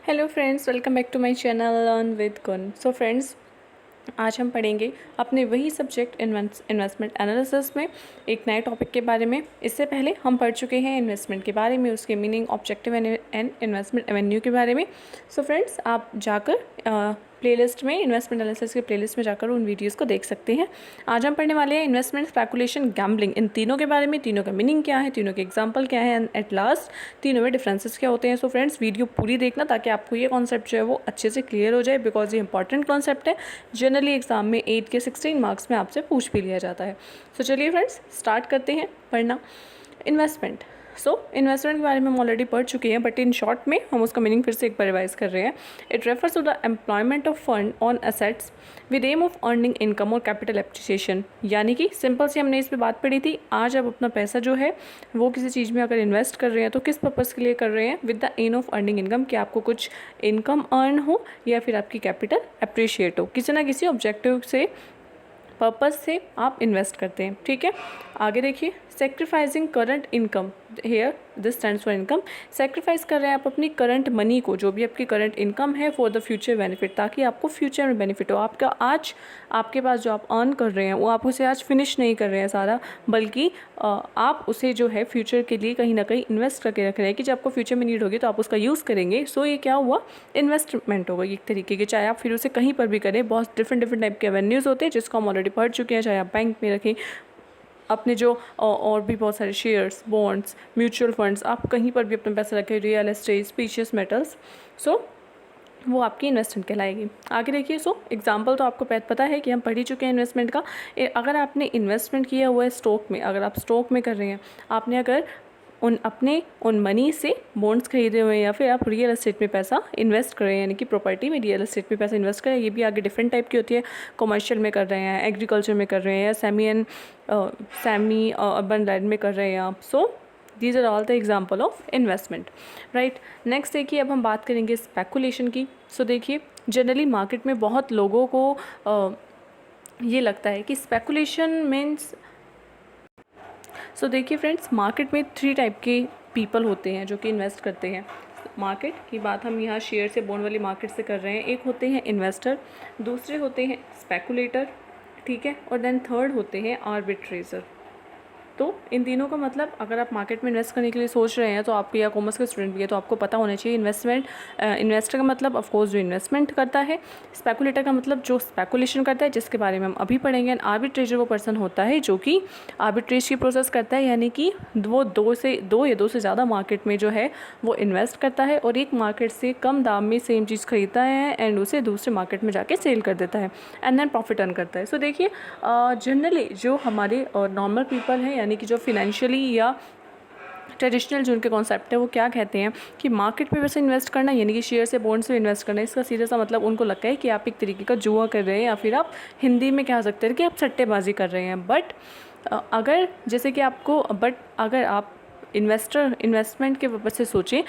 Hello friends, welcome back to my channel learn with Gun. So friends, आज हम पढ़ेंगे अपने वही सब्जेक्ट इन्वेस्टमेंट एनालिसिस में एक नए टॉपिक के बारे में। इससे पहले हम पढ़ चुके हैं इन्वेस्टमेंट के बारे में, उसके meaning, objective and investment Avenue के बारे में। सो फ्रेंड्स, आप जाकर प्लेलिस्ट में, इन्वेस्टमेंट एनालिसिस के प्लेलिस्ट में जाकर उन वीडियोस को देख सकते हैं। आज हम पढ़ने वाले हैं इन्वेस्टमेंट, स्पेकुलेशन, गैम्बलिंग, इन तीनों के बारे में। तीनों का मीनिंग क्या है, तीनों के एग्जांपल क्या है, एंड एट लास्ट तीनों में डिफरेंसेस क्या होते हैं। सो फ्रेंड्स, वीडियो पूरी देखना ताकि आपको ये कॉन्सेप्ट जो है वो अच्छे से क्लियर हो जाए, बिकॉज ये इंपॉर्टेंट कॉन्सेप्ट है। जनरली एग्जाम में 8 के 16 मार्क्स में आपसे पूछ भी लिया जाता है। सो चलिए फ्रेंड्स, स्टार्ट करते हैं पढ़ना। इन्वेस्टमेंट। इन्वेस्टमेंट के बारे में हम ऑलरेडी पढ़ चुके हैं, बट इन शॉर्ट में हम उसका मीनिंग फिर से एक बार रिवाइज कर रहे हैं। It refers to the employment of fund on assets with aim of earning income और कैपिटल एप्रिसिएशन। यानी कि सिंपल सी हमने इस पर बात पढ़ी थी। आज आप अपना पैसा जो है वो किसी चीज़ में अगर इन्वेस्ट कर रहे हैं तो किस पर्पज़ के लिए कर रहे हैं? With the aim of earning income, कि आपको कुछ इनकम अर्न हो या फिर आपकी कैपिटल अप्रिशिएट हो, किसी ना किसी ऑब्जेक्टिव से, पर्पज़ से आप इन्वेस्ट करते हैं। ठीक है, आगे देखिए। Sacrificing current income, here this stands for income. Sacrifice कर रहे हैं आप अपनी करंट मनी को, जो भी आपकी करंट इनकम है, फॉर द फ्यूचर बेनिफिट, ताकि आपको फ्यूचर में बेनिफिट हो। आपका आज आपके पास जो आप अर्न कर रहे हैं वो आप उसे आज फिनिश नहीं कर रहे हैं सारा, बल्कि आप उसे जो है फ्यूचर के लिए कहीं ना कहीं इन्वेस्ट करके रख रहे हैं कि जब आपको फ्यूचर में नीड होगी तो आप उसका यूज़ करेंगे। सो ये क्या हुआ? इन्वेस्टमेंट होगा एक तरीके की, चाहे आप फिर उसे कहीं पर भी करें। बहुत डिफरेंट टाइप के एवेन्यूज़ होते हैं जिसको हम ऑलरेडी पढ़ चुके हैं, चाहे आप बैंक में रखें अपने जो और भी बहुत सारे शेयर्स, बॉन्ड्स, म्यूचुअल फंड्स, आप कहीं पर भी अपना पैसा रखें, रियल एस्टेट, प्रीशियस मेटल्स, सो वो आपकी इन्वेस्टमेंट कहलाएगी। आगे देखिए। एग्जांपल तो आपको पता है कि हम पढ़ ही चुके हैं इन्वेस्टमेंट का। अगर आपने इन्वेस्टमेंट किया हुआ है स्टॉक में, अगर आप स्टॉक में कर रहे हैं, आपने अगर उन मनी से बॉन्ड्स खरीदे हुए हैं या फिर आप रियल एस्टेट में पैसा इन्वेस्ट कर रहे हैं, यानी कि प्रॉपर्टी में, रियल एस्टेट में पैसा इन्वेस्ट करें। ये भी आगे डिफरेंट टाइप की होती है। कमर्शियल में कर रहे हैं, एग्रीकल्चर में कर रहे हैं, या सेमी अर्बन लैंड में कर रहे हैं आप। So these are all the example of investment, right. Next देखिए, अब हम बात करेंगे स्पेकुलेशन की। देखिए, जनरली मार्केट में बहुत लोगों को ये लगता है कि स्पेकुलेशन मीन्स, देखिए फ्रेंड्स, मार्केट में 3 टाइप के पीपल होते हैं जो कि इन्वेस्ट करते हैं। मार्केट की बात हम यहाँ शेयर से, बॉन्ड वाली मार्केट से कर रहे हैं। एक होते हैं इन्वेस्टर, दूसरे होते हैं स्पेकुलेटर, ठीक है, और देन थर्ड होते हैं आर्बिट्रेजर। तो इन तीनों का मतलब, अगर आप मार्केट में इन्वेस्ट करने के लिए सोच रहे हैं तो आपको, या कॉमर्स के स्टूडेंट भी है तो आपको पता होना चाहिए इन्वेस्टर का मतलब ऑफकोर्स जो इन्वेस्टमेंट करता है। स्पेकुलेटर का मतलब जो स्पेकुलेशन करता है, जिसके बारे में हम अभी पढ़ेंगे। एंड आर्बिट्रेजर वो पर्सन होता है जो कि आर्बिट्रेज की प्रोसेस करता है, यानी कि वो दो या दो से ज़्यादा मार्केट में जो है वो इन्वेस्ट करता है और एक मार्केट से कम दाम में सेम चीज़ खरीदता है एंड उसे दूसरे मार्केट में जाके सेल कर देता है एंड देन प्रॉफिट अर्न करता है। देखिए, जनरली जो हमारे नॉर्मल पीपल हैं, यानी कि जो फिनेंशियली या ट्रेडिशनल जो उनके कॉन्सेप्ट है, वो क्या कहते हैं कि मार्केट में वैसे इन्वेस्ट करना, यानी कि शेयर से, बॉन्ड से इन्वेस्ट करना, इसका सीधा सा मतलब उनको लगता है कि आप एक तरीके का जुआ कर रहे हैं, या फिर आप हिंदी में कह सकते हैं कि आप सट्टेबाजी कर रहे हैं। बट अगर आप इन्वेस्टमेंट के पर्पज से सोचें,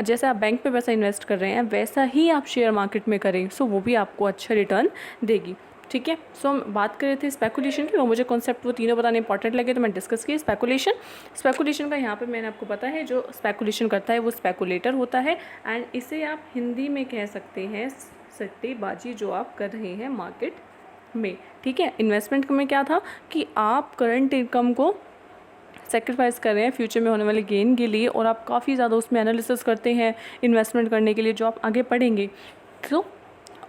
जैसे आप बैंक पे पैसा इन्वेस्ट कर रहे हैं वैसा ही आप शेयर मार्केट में करें, वो भी आपको अच्छा रिटर्न देगी। ठीक है। हम बात कर रहे थे स्पेकुलेशन की, वो मुझे कॉन्सेप्ट वो तीनों बताने इंपॉर्टेंट लगे तो मैं डिस्कस किया। स्पेकुलेशन का यहाँ पे मैंने आपको पता है, जो स्पेकुलेशन करता है वो स्पेकुलेटर होता है, एंड इसे आप हिंदी में कह सकते हैं सट्टेबाजी, जो आप कर रहे हैं मार्केट में। ठीक है। इन्वेस्टमेंट में क्या था कि आप करंट इनकम को सेक्रीफाइस कर रहे हैं फ्यूचर में होने वाले गेन के लिए, और आप काफ़ी ज़्यादा उसमें एनालिसिस करते हैं इन्वेस्टमेंट करने के लिए, जो आप आगे पढ़ेंगे।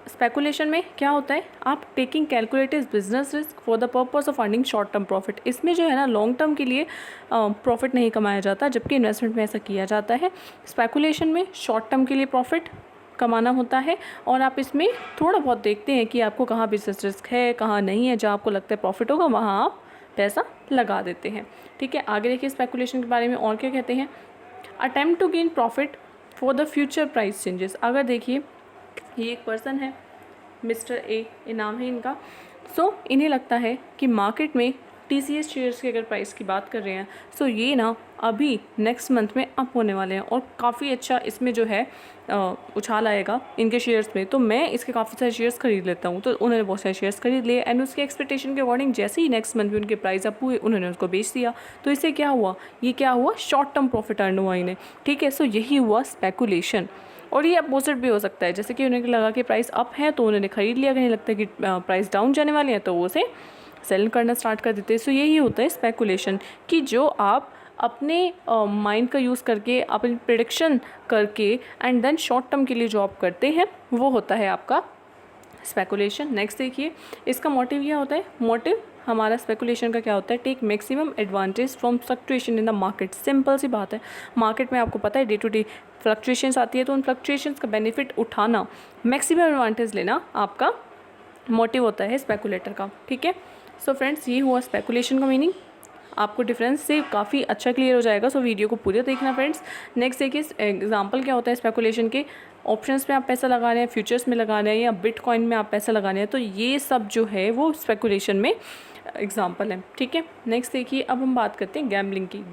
स्पेकुलेशन में क्या होता है, आप taking calculated business risk for the purpose of earning short term profit. इसमें जो है ना, लॉन्ग टर्म के लिए प्रॉफिट नहीं कमाया जाता, जबकि इन्वेस्टमेंट में ऐसा किया जाता है। स्पेकुलेशन में शॉर्ट टर्म के लिए प्रॉफिट कमाना होता है, और आप इसमें थोड़ा बहुत देखते हैं कि आपको कहाँ बिजनेस रिस्क है, कहाँ नहीं है, जहाँ आपको लगता है प्रॉफिट होगा वहाँ आप पैसा लगा देते हैं। ठीक है। आगे देखिए, स्पेकुलेशन के बारे में और क्या कहते हैं। Attempt to gain profit for the future price changes. अगर देखिए, ये एक पर्सन है, मिस्टर ए, ये नाम है इनका। इन्हें लगता है कि मार्केट में TCS शेयर्स की अगर प्राइस की बात कर रहे हैं, ये ना अभी नेक्स्ट मंथ में अप होने वाले हैं और काफ़ी अच्छा इसमें जो है उछाल आएगा इनके शेयर्स में, तो मैं इसके काफ़ी सारे शेयर्स खरीद लेता हूँ। तो उन्होंने बहुत सारे शेयर्स खरीद लिए, एंड उसके एक्सपेक्टेशन के अकॉर्डिंग जैसे ही नेक्स्ट मंथ में उनके प्राइस अप हुए, उन्होंने उसको बेच दिया। तो इससे क्या हुआ, शॉर्ट टर्म प्रॉफिट अर्न हुआ इन्हें। ठीक है। यही हुआ स्पेकुलेशन। और ये अपोजिट भी हो सकता है, जैसे कि उन्हें लगा कि प्राइस अप है तो उन्होंने खरीद लिया, कहीं लगता है कि प्राइस डाउन जाने वाली है तो वो उसे सेल करना स्टार्ट कर देते हैं। सो यही होता है स्पेकुलेशन, कि जो आप अपने माइंड का यूज़ करके, अपनी प्रिडिक्शन करके एंड देन शॉर्ट टर्म के लिए जो आप करते हैं वो होता है आपका स्पेकुलेशन। नेक्स्ट देखिए, इसका मोटिव क्या होता है। मोटिव हमारा स्पेकुलेशन का क्या होता है, take maximum advantage from fluctuation in the market. Simple सी बात है, मार्केट में आपको पता है डे टू डे फ्लक्चुएशंस आती है, तो उन फ्लक्चुएशंस का बेनिफिट उठाना, मैक्सिमम एडवांटेज लेना आपका मोटिव होता है स्पेकुलेटर का। ठीक है, सो फ्रेंड्स ये हुआ स्पेकुलेशन का मीनिंग। आपको डिफरेंस से काफ़ी अच्छा क्लियर हो जाएगा, सो वीडियो को पूरा देखना फ्रेंड्स। नेक्स्ट देखिए, एग्जांपल क्या होता है स्पेकुलेशन के। ऑप्शंस में आप पैसा लगा रहे हैं, फ्यूचर्स में लगा रहे हैं, या बिटकॉइन में आप पैसा लगा रहे हैं, तो ये सब जो है वो स्पेकुलेशन में एग्जाम्पल है। ठीक है, नेक्स्ट देखिए, अब हम बात करते हैं गैम्बलिंग की।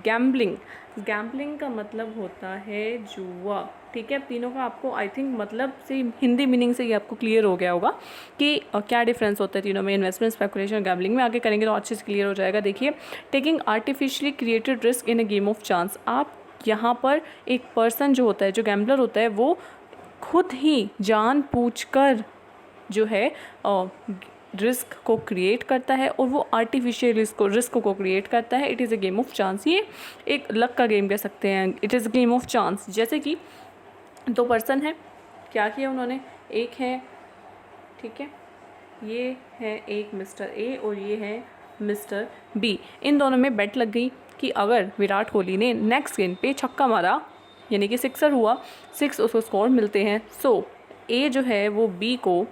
गैम्बलिंग का मतलब होता है जुआ। ठीक है, अब तीनों का आपको आई थिंक मतलब से हिंदी मीनिंग से ये आपको क्लियर हो गया होगा कि क्या डिफरेंस होता है तीनों में, इन्वेस्टमेंट, स्पेकुलेशन, गैम्बलिंग में। आगे करेंगे तो अच्छे से क्लियर हो जाएगा। देखिए, taking artificially created risk in a game of chance. आप यहाँ पर एक पर्सन जो होता है, जो गैम्बलर होता है, वो खुद ही जानबूझकर जो है रिस्क को क्रिएट करता है, और वो आर्टिफिशियल रिस्क को क्रिएट करता है। It is a game of chance. ये एक लक का गेम कह सकते हैं। It is a game of chance. जैसे कि दो पर्सन है, क्या किया उन्होंने, एक है, ठीक है, ये है एक मिस्टर ए और ये है मिस्टर बी। इन दोनों में बेट लग गई कि अगर विराट कोहली ने नेक्स्ट गेंद पे छक्का मारा, यानी कि सिक्सर हुआ, 6 उसको स्कोर मिलते हैं, सो ए जो है वो बी को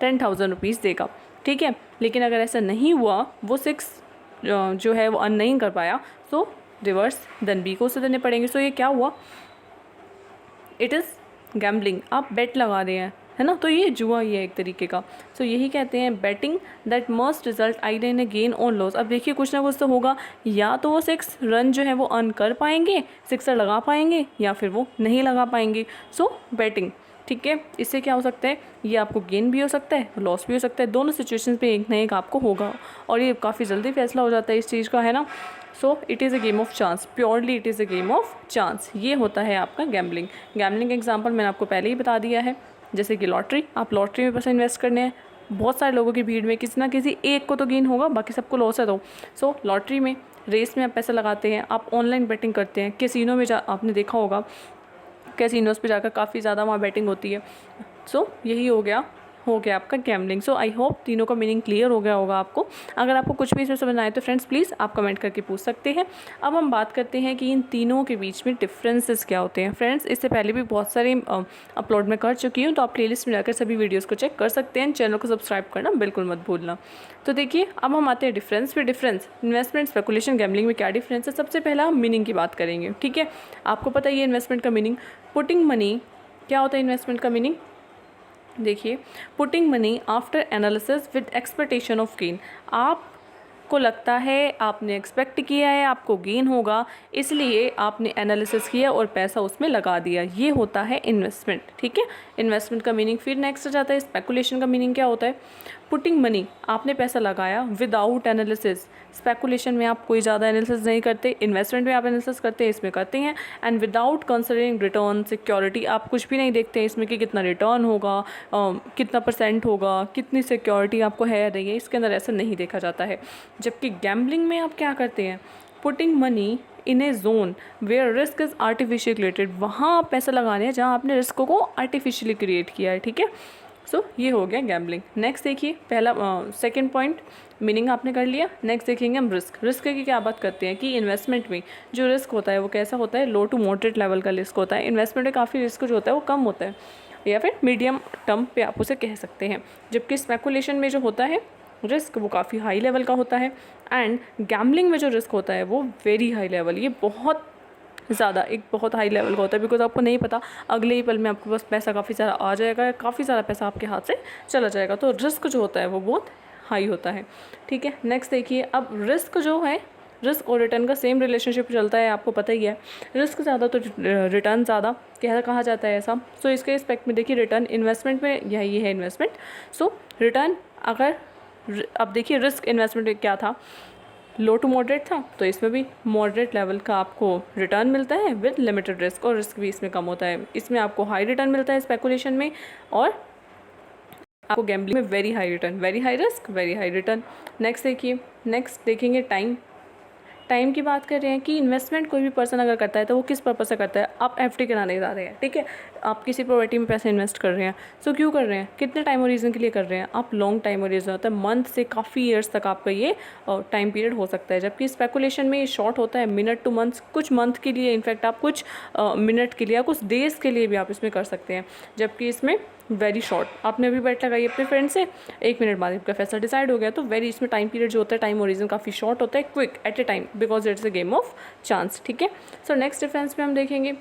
10,000 रुपीज़ देगा। ठीक है, लेकिन अगर ऐसा नहीं हुआ, वो 6 जो है वो अर्न नहीं कर पाया, सो रिवर्स देन बी को उसे देने पड़ेंगे। सो ये क्या हुआ, इट इज़ गैम्बलिंग। आप बेट लगा रहे हैं, है ना, तो ये जुआ ही है एक तरीके का। सो यही कहते हैं betting that must result either in a gain और लॉस। अब देखिए कुछ ना कुछ तो होगा, या तो वो 6 रन जो है वो अर्न कर पाएंगे, सिक्सर लगा पाएंगे, या फिर वो नहीं लगा पाएंगे। सो बेटिंग, ठीक है, इससे क्या हो सकता है, ये आपको गेन भी हो सकता है, लॉस भी हो सकता है। दोनों सिचुएशन पे एक ना एक आपको होगा, और ये काफ़ी जल्दी फैसला हो जाता है इस चीज़ का, है ना। So it is a game of chance, purely it is a game of chance. ये होता है आपका गैम्बलिंग। गैम्बलिंग एग्जाम्पल मैंने आपको पहले ही बता दिया है, जैसे कि लॉटरी। आप लॉटरी में पैसा इन्वेस्ट करने हैं, बहुत सारे लोगों की भीड़ में किसी ना किसी एक को तो गेन होगा, बाकी सबको लॉस है। तो सो लॉटरी में, रेस में आप पैसा लगाते हैं, आप ऑनलाइन बेटिंग करते हैं, कैसीनो में आपने देखा होगा, कैसीनोज़ पे जाकर काफ़ी ज़्यादा वहाँ बैटिंग होती है। सो यही हो गया आपका गैम्बलिंग। सो आई होप तीनों का मीनिंग क्लियर हो गया होगा आपको। अगर आपको कुछ भी इसमें समझ आए तो फ्रेंड्स प्लीज़ आप कमेंट करके पूछ सकते हैं। अब हम बात करते हैं कि इन तीनों के बीच में डिफरेंसेस क्या होते हैं। फ्रेंड्स इससे पहले भी बहुत सारे अपलोड में कर चुकी हूँ, तो आप प्लेलिस्ट में जाकर सभी वीडियोज़ को चेक कर सकते हैं। चैनल को सब्सक्राइब करना बिल्कुल मत भूलना। तो देखिए, अब हम आते हैं डिफरेंस पे। डिफरेंस इन्वेस्टमेंट, स्पेकुलेशन, गैम्बलिंग में क्या डिफरेंस है। सबसे पहला हम मीनिंग की बात करेंगे। ठीक है, आपको पता ही है इन्वेस्टमेंट का मीनिंग पुटिंग मनी। क्या होता है इन्वेस्टमेंट का मीनिंग, देखिए, putting money after analysis with expectation of gain. आपको लगता है, आपने एक्सपेक्ट किया है आपको गेन होगा, इसलिए आपने एनालिसिस किया और पैसा उसमें लगा दिया, ये होता है इन्वेस्टमेंट। ठीक है, इन्वेस्टमेंट का मीनिंग। फिर नेक्स्ट आ जाता है स्पेकुलेशन का मीनिंग। क्या होता है, पुटिंग मनी, आपने पैसा लगाया विदाउट एनालिसिस। स्पेकुलेशन में आप कोई ज़्यादा एनालिसिस नहीं करते, इन्वेस्टमेंट में आप एनालिसिस करते हैं, इसमें करते हैं। And without considering return, security, आप कुछ भी नहीं देखते हैं इसमें कि कितना रिटर्न होगा, कितना % होगा, कितनी सिक्योरिटी आपको है नहीं है, इसके अंदर ऐसा नहीं देखा जाता है। जबकि गैम्बलिंग में आप क्या करते हैं, putting money in a zone where risk is artificial created. वहाँ आप पैसा लगा रहे हैं जहाँ आपने रिस्क को आर्टिफिशियली क्रिएट किया है। ठीक है, सो ये हो गया गैम्बलिंग। नेक्स्ट देखिए, पहला सेकंड पॉइंट मीनिंग आपने कर लिया। नेक्स्ट देखेंगे हम रिस्क की क्या बात करते हैं कि इन्वेस्टमेंट में जो रिस्क होता है वो कैसा होता है, लो टू मॉडरेट लेवल का रिस्क होता है। इन्वेस्टमेंट में काफ़ी रिस्क जो होता है वो कम होता है, या फिर मीडियम टर्म पे आप उसे कह सकते हैं। जबकि स्पेकुलेशन में जो होता है रिस्क वो काफ़ी हाई लेवल का होता है, एंड गैम्बलिंग में जो रिस्क होता है वो वेरी हाई लेवल, ये बहुत ज़्यादा एक बहुत हाई लेवल का होता है। बिकॉज आपको नहीं पता अगले ही पल में आपके पास पैसा काफ़ी सारा आ जाएगा, काफ़ी सारा पैसा आपके हाथ से चला जाएगा। तो रिस्क जो होता है वो बहुत हाई होता है। ठीक है, नेक्स्ट देखिए, अब रिस्क जो है, रिस्क और रिटर्न का सेम रिलेशनशिप चलता है, आपको पता ही है। रिस्क ज़्यादा तो रिटर्न ज़्यादा, क्या कहा जाता है ऐसा। सो इसके रिस्पेक्ट में देखिए, रिटर्न इन्वेस्टमेंट में यही है इन्वेस्टमेंट। सो रिटर्न, अगर अब देखिए रिस्क इन्वेस्टमेंट में क्या था, लो टू मॉडरेट था, तो इसमें भी मॉडरेट लेवल का आपको रिटर्न मिलता है विद लिमिटेड रिस्क, और रिस्क भी इसमें कम होता है। इसमें आपको हाई रिटर्न मिलता है स्पेकुलेशन में, और आपको गैम्बलिंग में very high return, very high risk, very high return. Next देखेंगे टाइम की बात कर रहे हैं कि इन्वेस्टमेंट कोई भी पर्सन अगर करता है तो वो किस पर्पज़ से करता है। आप एफडी कराने जा रहे हैं, ठीक है, आप किसी प्रॉपर्टी में पैसे इन्वेस्ट कर रहे हैं, सो क्यों कर रहे हैं, कितने टाइम और रीज़न के लिए कर रहे हैं, आप लॉन्ग टाइम और रीज़न होता है, मंथ से काफ़ी ईयर्स तक आपका ये टाइम पीरियड हो सकता है। जबकि स्पेकुलेशन में ये शॉर्ट होता है, मिनट टू मंथ, कुछ मंथ के लिए, इनफैक्ट आप कुछ मिनट के लिए या कुछ डेज़ के लिए भी आप इसमें कर सकते हैं। जबकि इसमें वेरी शॉर्ट, आपने अभी बेट लगाई अपने फ्रेंड से, 1 मिनट बाद आपका फैसला डिसाइड हो गया, तो वेरी इसमें टाइम पीरियड जो होता है, टाइम ओरिजिन काफ़ी शॉर्ट होता है, quick at a time, because it's a game of chance, ठीक है। सो नेक्स्ट डिफरेंस में हम देखेंगे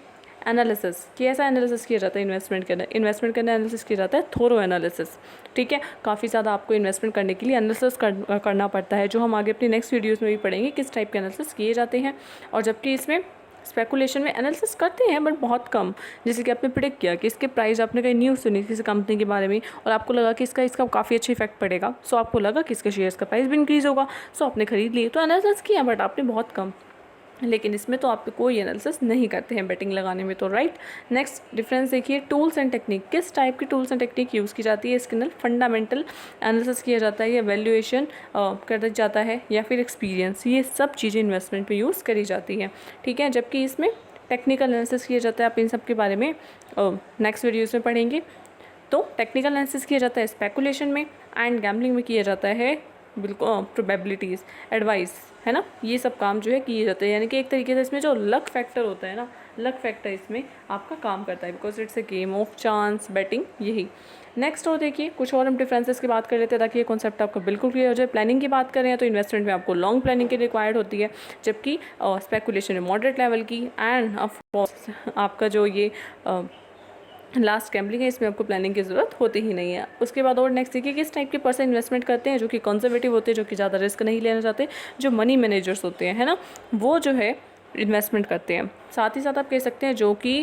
एनालिसिस, कि ऐसा एनालिसिस किया जाता है इन्वेस्टमेंट के अंदर एनालिसिस किया जाता है, थोरो एनालिसिस, ठीक है। काफ़ी ज़्यादा आपको इन्वेस्टमेंट करने के लिए एनालिसिस करना पड़ता है, जो हम आगे अपनी नेक्स्ट वीडियोज़ में भी पढ़ेंगे किस टाइप के एनालिसिस किए जाते हैं। और जबकि इसमें स्पेकुलेशन में एनालिसिस करते हैं बट बहुत कम, जैसे कि आपने प्रिडिक्ट किया कि इसके प्राइस, आपने कहीं न्यूज़ सुनी किसी कंपनी के बारे में और आपको लगा कि इसका काफ़ी अच्छा इफेक्ट पड़ेगा, सो आपको लगा कि इसके शेयर्स का प्राइस भी इंक्रीज़ होगा, सो आपने खरीद लिए, तो एनालिसिस किया बट आपने बहुत कम। लेकिन इसमें तो आप कोई एनालिसिस नहीं करते हैं बेटिंग लगाने में, तो राइट। नेक्स्ट डिफरेंस देखिए, टूल्स एंड टेक्निक, किस टाइप की टूल्स एंड टेक्निक यूज़ की जाती है इसके अंदर। फंडामेंटल एनालिसिस किया जाता है, या वैल्यूएशन कर जाता है, या फिर एक्सपीरियंस, ये सब चीज़ें इन्वेस्टमेंट पे यूज़ करी जाती हैं, ठीक है। जबकि इसमें टेक्निकल एनालिसिस किया जाता है, आप इन सब के बारे में नेक्स्ट वीडियोज़ में पढ़ेंगे। तो टेक्निकल एनालिसिस किया जाता है स्पेकुलेशन में, एंड गैम्बलिंग में किया जाता है बिल्कुल प्रोबेबिलिटीज़, एडवाइस, है ना, ये सब काम जो है किए जाते हैं। यानी कि एक तरीके से इसमें जो लक फैक्टर होता है ना, लक फैक्टर इसमें आपका काम करता है, because it's a game of chance betting, यही। नेक्स्ट और देखिए कुछ और हम डिफरेंसेस की बात कर लेते हैं ताकि ये कॉन्सेप्ट आपको बिल्कुल क्लियर हो जाए। प्लानिंग की बात करें तो इन्वेस्टमेंट में आपको लॉन्ग प्लानिंग की रिक्वायर्ड होती है, जबकि स्पेकुलेशन में मॉडरेट लेवल की, एंड ऑफ कोर्स आपका जो ये लास्ट गैम्बलिंग है, इसमें आपको प्लानिंग की ज़रूरत होती ही नहीं है। उसके बाद और नेक्स्ट देखिए किस टाइप के पर्सन इन्वेस्टमेंट करते हैं, जो कि कंजर्वेटिव होते हैं, जो कि ज़्यादा रिस्क नहीं लेना चाहते, जो मनी मैनेजर्स होते हैं, है ना, वो जो है इन्वेस्टमेंट करते हैं। साथ ही साथ आप कह सकते हैं जो कि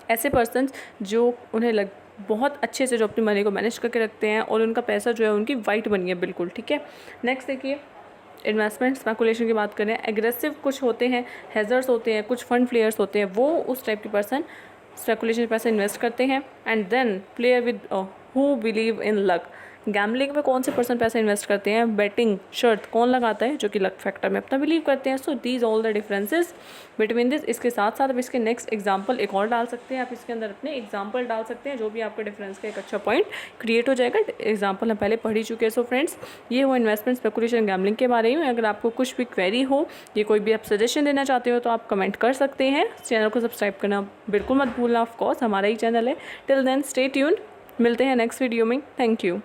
ऐसे पर्सन जो उन्हें बहुत अच्छे से जो अपनी मनी को मैनेज करके रखते हैं, और उनका पैसा जो है उनकी वाइट बनी है बिल्कुल, ठीक है। नेक्स्ट देखिए इन्वेस्टमेंट स्पेकुलेशन की बात करें, एग्रेसिव कुछ होते हैं, हैजर्ड्स होते हैं, कुछ फंड प्लेयर्स होते हैं, वो उस टाइप के पर्सन स्पेकुलेशन में पैसे इन्वेस्ट करते हैं। And then player with who believe in luck, gambling में कौन से पर्सन पैसा इन्वेस्ट करते हैं, बेटिंग शर्त कौन लगाता है, जो कि लक फैक्टर में अपना बिलीव करते हैं। So these all the differences between this. इसके साथ साथ आप इसके नेक्स्ट एग्जाम्पल एक और डाल सकते हैं, आप इसके अंदर अपने एग्जाम्पल डाल सकते हैं, जो भी आपका डिफरेंस का एक अच्छा पॉइंट क्रिएट हो जाएगा। एग्जाम्पल हम पहले पढ़ ही चुके हैं। सो फ्रेंड्स, ये वो इन्वेस्टमेंट स्पेकुलेशन गैम्बलिंग के बारे में। अगर आपको कुछ भी क्वेरी हो, ये कोई भी आप सजेशन देना चाहते हो, तो आप कमेंट कर सकते हैं। चैनल को सब्सक्राइब करना बिल्कुल मत भूलना, ऑफकोर्स हमारा ही चैनल है। टिल देन स्टे ट्यून्ड, मिलते हैं नेक्स्ट वीडियो में। Thank you.